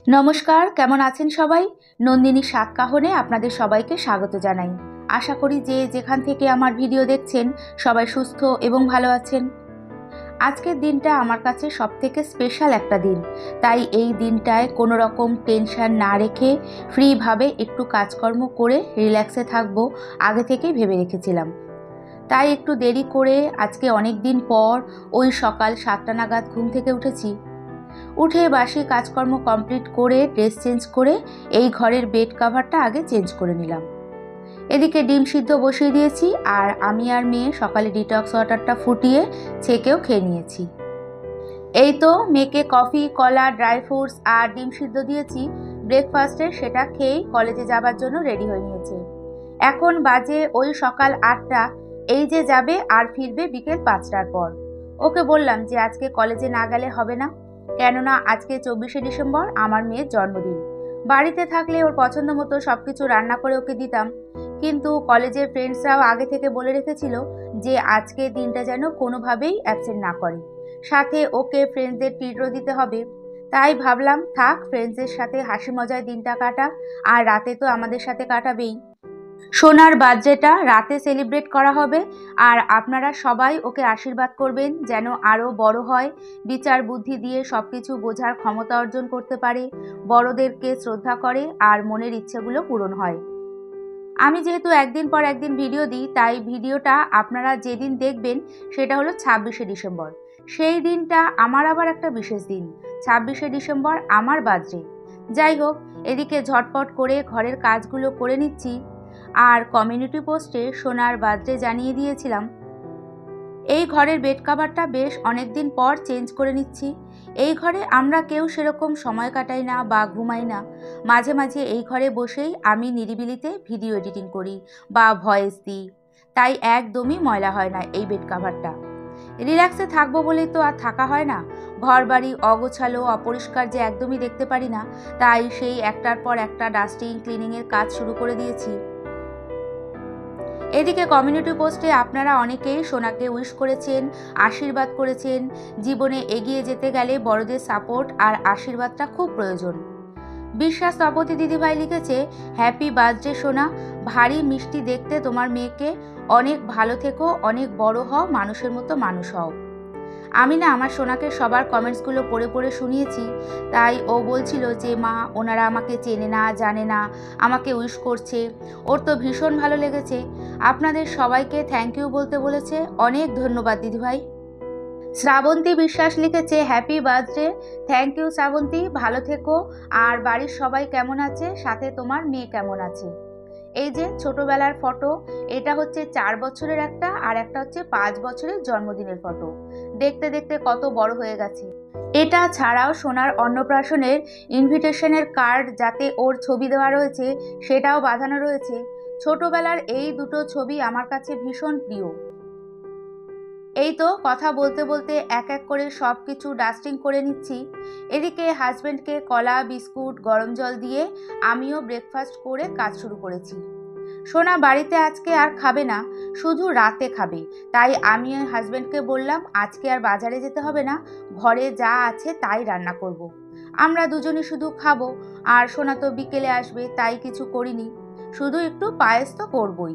নমস্কার, কেমন আছেন সবাই? নন্দিনী সাতকাহনে আপনাদের সবাইকে স্বাগত জানাই। আশা করি যে যেখান থেকে আমার ভিডিও দেখছেন সবাই সুস্থ এবং ভালো আছেন। আজকের দিনটা আমার কাছে সবথেকে স্পেশাল একটা দিন। তাই এই দিনটায় কোনো রকম টেনশন না রেখে ফ্রিভাবে একটু কাজকর্ম করে রিল্যাক্সে থাকবো আগে থেকেই ভেবে রেখেছিলাম। তাই একটু দেরি করে আজকে অনেক দিন পর ওই সকাল 7টা নাগাদ ঘুম থেকে উঠেছি। উঠে বাসি কাজকর্ম কমপ্লিট করে ড্রেস চেঞ্জ করে এই ঘরের বেড কাভারটা আগে চেঞ্জ করে নিলাম। এদিকে ডিম সিদ্ধ বসিয়ে দিয়েছি আর আমি আর মেয়ে সকালে ডিটক্স ওয়াটারটা ফুটিয়ে ছেঁকেও খেয়ে নিয়েছি। এই তো মেয়েকে কফি, কলা, ড্রাই ফ্রুটস আর ডিম সিদ্ধ দিয়েছি ব্রেকফাস্টে, সেটা খেয়েই কলেজে যাবার জন্য রেডি হয়ে নিয়েছে। এখন বাজে ওই সকাল 8টা, এই যে যাবে আর ফিরবে বিকেল 5টার পর। ওকে বললাম যে আজকে কলেজে না গেলে হবে না, কেননা আজকে 24শে ডিসেম্বর আমার মেয়ের জন্মদিন। বাড়িতে থাকলে ওর পছন্দ মতো সব কিছু রান্না করে ওকে দিতাম, কিন্তু কলেজের ফ্রেন্ডসরাও আগে থেকে বলে রেখেছিল যে আজকে দিনটা যেন কোনোভাবেই অ্যাবসেন্ট না করে, সাথে ওকে ফ্রেন্ডসদের ট্রিটও দিতে হবে। তাই ভাবলাম থাক, ফ্রেন্ডসদের সাথে হাসি মজায় দিনটা কাটা, আর রাতে তো আমাদের সাথে কাটাবেই। সোনার বার্থডেটা রাতে সেলিব্রেট করা হবে, আর আপনারা সবাই ওকে আশীর্বাদ করবেন যেন আরও বড় হয়, বিচার বুদ্ধি দিয়ে সব কিছু বোঝার ক্ষমতা অর্জন করতে পারে, বড়দেরকে শ্রদ্ধা করে আর মনের ইচ্ছেগুলো পূরণ হয়। আমি যেহেতু একদিন পর একদিন ভিডিও দিই, তাই ভিডিওটা আপনারা যেদিন দেখবেন সেটা হলো 26শে ডিসেম্বর। সেই দিনটা আমার আবার একটা বিশেষ দিন। 26শে ডিসেম্বর আমার বার্থডে। যাই হোক, এদিকে ঝটপট করে ঘরের কাজগুলো করে নিচ্ছি, আর কমিউনিটি পোস্টে সোনার বার্থডে জানিয়ে দিয়েছিলাম। এই ঘরের বেড কাভারটা বেশ অনেক দিন পর চেঞ্জ করে নিচ্ছি। এই ঘরে আমরা কেউ সেরকম সময় কাটাই না বা ঘুমাই না। মাঝে মাঝে এই ঘরে বসেই আমি নিরিবিলিতে ভিডিও এডিটিং করি বা ভয়েস দিই, তাই একদমই ময়লা হয় না এই বেড কাভারটা। রিল্যাক্সে থাকবো বলেই তো আর থাকা হয় না। ঘর বাড়ি অগোছালো অপরিষ্কার যে একদমই দেখতে পারি না, তাই সেই একটার পর একটা ডাস্টিং ক্লিনিংয়ের কাজ শুরু করে দিয়েছি। এদিকে কমিউনিটি পোস্টে আপনারা অনেকেই সোনাকে উইশ করেছেন, আশীর্বাদ করেছেন। জীবনে এগিয়ে যেতে গেলে বড়দের সাপোর্ট আর আশীর্বাদটা খুব প্রয়োজন। বিশ্বাস স্থপতি দিদিভাই লিখেছে, হ্যাপি বার্থডে সোনা, ভারী মিষ্টি দেখতে তোমার মেয়েকে, অনেক ভালো থেকো, অনেক বড় হও, মানুষের মতো মানুষ হও। আমি না আমার সোনাকে সবার কমেন্টসগুলো পড়ে পড়ে শুনিয়েছি, তাই ও বলছিল যে মা, ওনারা আমাকে চেনে না, জানে না, আমাকে উইশ করছে, ওর তো ভীষণ ভালো লেগেছে। আপনাদের সবাইকে থ্যাংক ইউ বলতে বলেছে, অনেক ধন্যবাদ দিদিভাই। শ্রাবন্তী বিশ্বাস লিখেছে, happy birthday. Thank you Shrabanti, ভালো থেকো। আর বাড়ির সবাই কেমন আছে, সাথে তোমার মেয়ে কেমন আছে? এই যে ছোটবেলার ফটো, এটা হচ্ছে 4 বছরের একটা, আর একটা হচ্ছে 5 বছরের জন্মদিনের ফটো। দেখতে দেখতে কত বড় হয়ে গেছে। এটা ছাড়াও সোনার অন্নপ্রাশনের ইনভিটেশনের কার্ড, যাতে ওর ছবি দেওয়া রয়েছে, সেটাও বাঁধানো রয়েছে। ছোটবেলার এই দুটো ছবি আমার কাছে ভীষণ প্রিয়। এই তো কথা বলতে বলতে এক এক করে সব কিছু ডাস্টিং করে নিচ্ছি। এদিকে হাজব্যান্ডকে কলা, বিস্কুট, গরম জল দিয়ে আমিও ব্রেকফাস্ট করে কাজ শুরু করেছি। সোনা বাড়িতে আজকে আর খাবে না, শুধু রাতে খাবে। তাই আমি হাজব্যান্ডকে বললাম আজকে আর বাজারে যেতে হবে না, ঘরে যা আছে তাই রান্না করব। আমরা দুজনই শুধু খাবো, আর সোনা তো বিকেলে আসবে, তাই কিছু করিনি। শুধু একটু পায়েস তো করবই।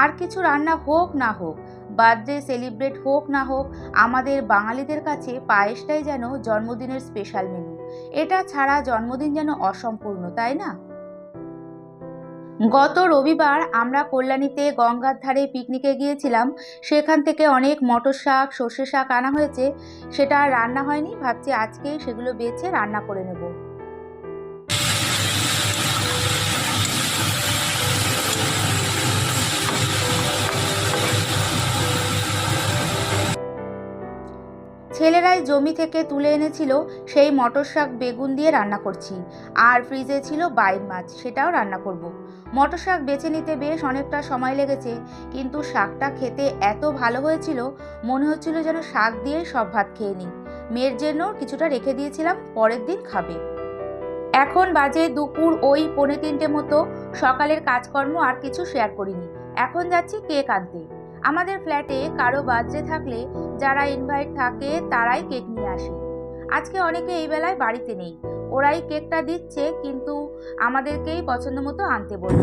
আর কিছু রান্না হোক না হোক, বার্থডে সেলিব্রেট হোক না হোক, আমাদের বাঙালিদের কাছে পায়েসটাই যেন জন্মদিনের স্পেশাল মেনু। এটা ছাড়া জন্মদিন যেন অসম্পূর্ণ, তাই না? গত রবিবার আমরা কল্যাণীতে গঙ্গার ধারে পিকনিকে গিয়েছিলাম। সেখান থেকে অনেক মটর শাক, সর্ষে শাক আনা হয়েছে। সেটা আর রান্না হয়নি, ভাবছি আজকেই সেগুলো বেছে রান্না করে নেব। ছেলেরাই জমি থেকে তুলে এনেছিল, সেই মটর শাক বেগুন দিয়ে রান্না করছি। আর ফ্রিজে ছিল বাইন মাছ, সেটাও রান্না করব। মটর শাক বেছে নিতে বেশ অনেকটা সময় লেগেছে, কিন্তু শাকটা খেতে এত ভালো হয়েছিল, মনে হচ্ছিল যেন শাক দিয়েই সব ভাত খেয়ে নিই। মেয়ের জন্য কিছুটা রেখে দিয়েছিলাম, পরের দিন খাবে। এখন বাজে দুপুর ওই 2:45 মতো। সকালের কাজকর্ম আর কিছু শেয়ার করিনি। এখন যাচ্ছি কেক আনতে। আমাদের ফ্ল্যাটে কারো বার্থডে থাকলে যারা ইনভাইট থাকে তারাই কেক নিয়ে আসে। আজকে অনেকে এই বেলায় বাড়িতে নেই, ওরাই কেকটা দিচ্ছে, কিন্তু আমাদেরকেই পছন্দ মতো আনতে বলল।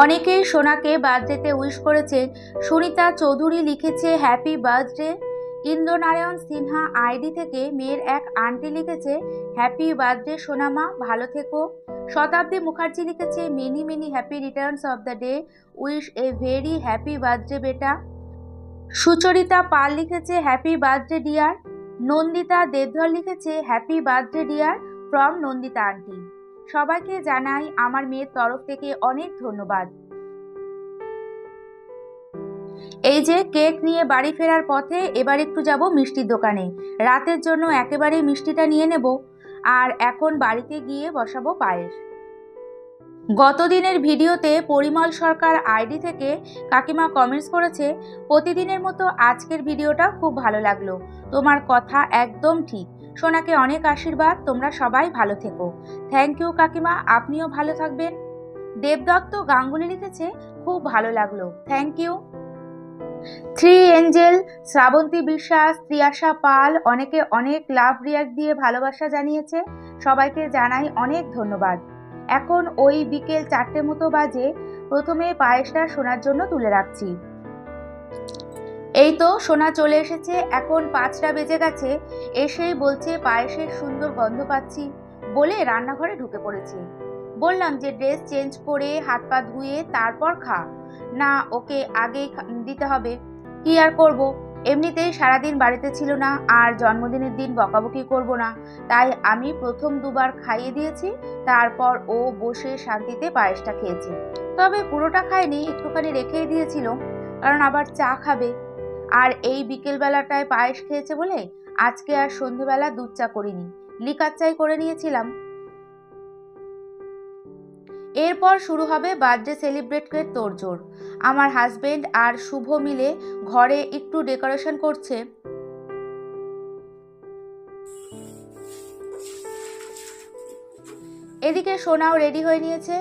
অনেকেই সোনাকে বার্থডেতে উইশ করেছে। সুনিতা চৌধুরী লিখেছে happy birthday. Indranarayan Sinha ID থেকে মেয়ের এক আন্টি লিখেছে হ্যাপি বার্থডে সোনামা, ভালো থেকো। শতাব্দী মুখার্জি লিখেছে many many happy returns of the day, wish a very happy birthday বেটা। সুচরিতা পাল লিখেছে happy birthday dear. Nandita Debdhar লিখেছে happy birthday dear from Nandita aunty. সবাইকে জানাই আমার মেয়ের তরফ থেকে অনেক ধন্যবাদ। এই যে কেক নিয়ে বাড়ি ফেরার পথে এবার একটু যাব মিষ্টির দোকানে, রাতের জন্য একেবারেই মিষ্টিটা নিয়ে নেব। আর এখন বাড়িতে গিয়ে বসাবো পায়েস। গতদিনের ভিডিওতে পরিমল সরকার আইডি থেকে কাকিমা কমেন্টস করেছে প্রতিদিনের মতো আজকের ভিডিওটা খুব ভালো লাগলো, তোমার কথা একদম ঠিক, সোনাকে অনেক আশীর্বাদ, তোমরা সবাই ভালো থেকো। থ্যাংক ইউ কাকিমা, আপনিও ভালো থাকবেন। দেবদত্ত গাঙ্গুলি লিখেছে খুব ভালো লাগলো, thank you. Three angel, Shrabanti Biswas, Triyasha পাল অনেকে অনেক লাভ রিয়াক্ট দিয়ে ভালোবাসা জানিয়েছে, সবাইকে জানাই অনেক ধন্যবাদ। এখন ওই বিকেল 4টে মতো বাজে, প্রথমে পায়েসটা সোনার জন্য তুলে রাখছি। এই তো সোনা চলে এসেছে, এখন 5টা বেজে গেছে। এসেই বলছে পায়েসের সুন্দর গন্ধ পাচ্ছি বলে রান্নাঘরে ঢুকে পড়েছে। বললাম যে ড্রেস চেঞ্জ করে হাত পা ধুয়ে তারপর খা, না ওকে আগেই দিতে হবে, কি আর করব, এমনিতেই সারাদিন বাড়িতে ছিল না, আর জন্মদিনের দিন বকাবকি করব না, তাই আমি প্রথম দুবার খাইয়ে দিয়েছি, তারপর ও বসে শান্তিতে পায়েসটা খেয়েছে। তবে পুরোটা খায়নি, একটুখানি রেখেই দিয়েছিল, কারণ আবার চা খাবে। আর এই বিকেলবেলাটায় পায়েস খেয়েছে বলে আজকে আর সন্ধেবেলা দুধ চা করিনি, লিকার চাই করে নিয়েছিলাম। এরপর শুরু হবে বার্থডে সেলিব্রেটের তোড়জোড়। আমার হাজবেন্ড আর শুভ মিলে ঘরে একটু ডেকোরেশন করছে। এদিকে সোনাও রেডি হয়ে নিয়েছে,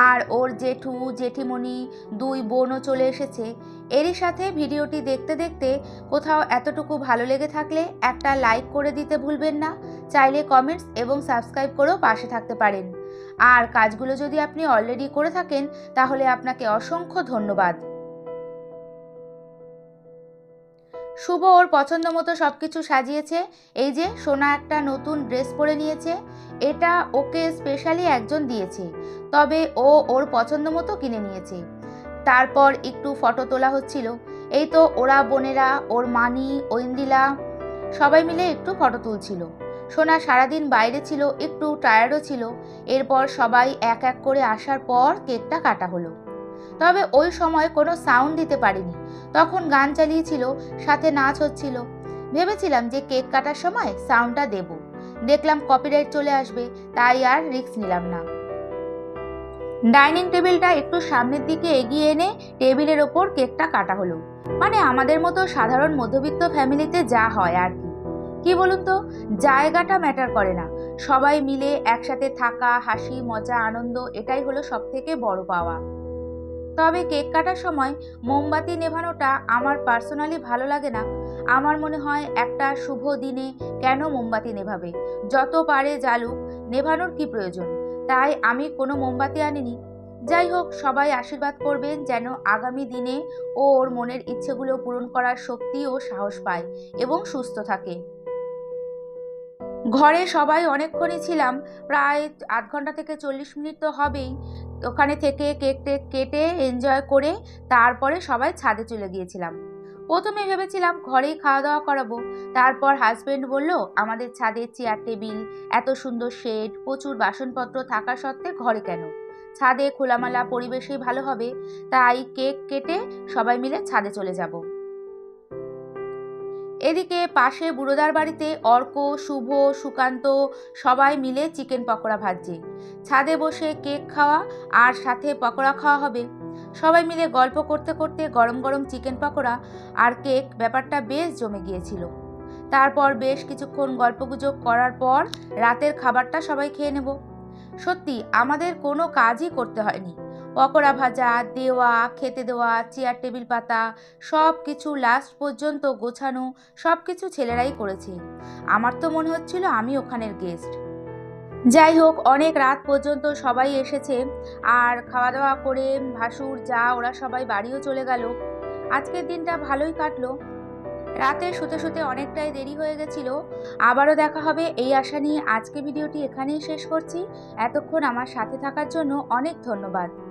আর ওর জেঠু জেঠিমণি 2 বোনও চলে এসেছে। এরই সাথে ভিডিওটি দেখতে দেখতে কোথাও এতটুকু ভালো লেগে থাকলে একটা লাইক করে দিতে ভুলবেন না, চাইলে কমেন্টস এবং সাবস্ক্রাইব করেও পাশে থাকতে পারেন। আর কাজগুলো যদি আপনি অলরেডি করে থাকেন তাহলে আপনাকে অসংখ্য ধন্যবাদ। শুভ ওর পছন্দ মতো সব কিছু সাজিয়েছে। এই যে সোনা একটা নতুন ড্রেস পরে নিয়েছে, এটা ওকে স্পেশালি একজন দিয়েছে, তবে ও ওর পছন্দ মতো কিনে নিয়েছে। তারপর একটু ফটো তোলা হচ্ছিল। এই তো ওরা বোনেরা, ওর মানি, ঐন্দিলা সবাই মিলে একটু ফটো তুলছিল। সোনা সারাদিন বাইরে ছিল, একটু টায়ার্ডও ছিল। এরপর সবাই এক এক করে আসার পর কেকটা কাটা হলো। তবে ওই সময় কোনো সাউন্ড দিতে পারিনি, তখন গান চালিয়েছিল, সাথে নাচ হচ্ছিল। ভেবেছিলাম যে কেক কাটার সময় সাউন্ডটা দেব, দেখলাম কপিরাইট চলে আসবে, তাই আর রিস্ক নিলাম না। ডাইনিং টেবিলটা একটু সামনের দিকে এগিয়ে এনে টেবিলের ওপর কেকটা কাটা হলো। মানে আমাদের মতো সাধারণ মধ্যবিত্ত ফ্যামিলিতে যা হয় আর কি বলুন তো, জায়গাটা ম্যাটার করে না, সবাই মিলে একসাথে থাকা, হাসি মজা আনন্দ, এটাই হলো সব থেকে বড় পাওয়া। তবে কেক কাটার সময় মোমবাতি নেভানোটা আমার পার্সোনালি ভালো লাগে না। আমার মনে হয় একটা শুভ দিনে কেন মোমবাতি নেভাবে, যত পারে জ্বালুক, নেভানোর কি প্রয়োজন, তাই আমি কোনো মোমবাতি আনিনি। যাই হোক, সবাই আশীর্বাদ করবেন যেন আগামী দিনে ও ওর মনের ইচ্ছেগুলো পূরণ করার শক্তি ও সাহস পায় এবং সুস্থ থাকে। ঘরে সবাই অনেকক্ষণই ছিলাম, প্রায় আধ ঘন্টা থেকে 40 মিনিট তো হবেই। ওখানে থেকে কেক টেক কেটে এনজয় করে তারপরে সবাই ছাদে চলে গিয়েছিলাম। প্রথমে ভেবেছিলাম ঘরেই খাওয়া দাওয়া করাবো, তারপর হাজবেন্ড বলল আমাদের ছাদে চেয়ার টেবিল, এত সুন্দর শেড, প্রচুর বাসনপত্র থাকা সত্ত্বে ঘরে কেন, ছাদে খোলামেলা পরিবেশেই ভালো হবে, তাই কেক কেটে সবাই মিলে ছাদে চলে যাব। এদিকে পাশে বুড়োদার বাড়িতে অর্ক, শুভ, সুকান্ত সবাই মিলে চিকেন পকোড়া ভাজছে। ছাদে বসে কেক খাওয়া আর সাথে পকোড়া খাওয়া হবে। সবাই মিলে গল্প করতে করতে গরম গরম চিকেন পকোড়া আর কেক, ব্যাপারটা বেশ জমে গিয়েছিল। তারপর বেশ কিছুক্ষণ গল্পগুজব করার পর রাতের খাবারটা সবাই খেয়ে নেব। সত্যি আমাদের কোনো কাজই করতে হয়নি। পকোড়া ভাজা, দেওয়া, খেতে দেওয়া, চেয়ার টেবিল পাতা, সব কিছু লাস্ট পর্যন্ত গোছানো, সব কিছু ছেলেরাই করেছে। আমার তো মনে হচ্ছিল আমি ওখানের গেস্ট। যাই হোক, অনেক রাত পর্যন্ত সবাই এসেছে, আর খাওয়া দাওয়া করে ভাসুর যা ওরা সবাই বাড়িও চলে গেল। আজকের দিনটা ভালোই কাটলো। রাতে শুতে শুতে অনেকটাই দেরি হয়ে গেছিল। আবারও দেখা হবে এই আশা নিয়ে আজকে ভিডিওটি এখানেই শেষ করছি। এতক্ষণ আমার সাথে থাকার জন্য অনেক ধন্যবাদ।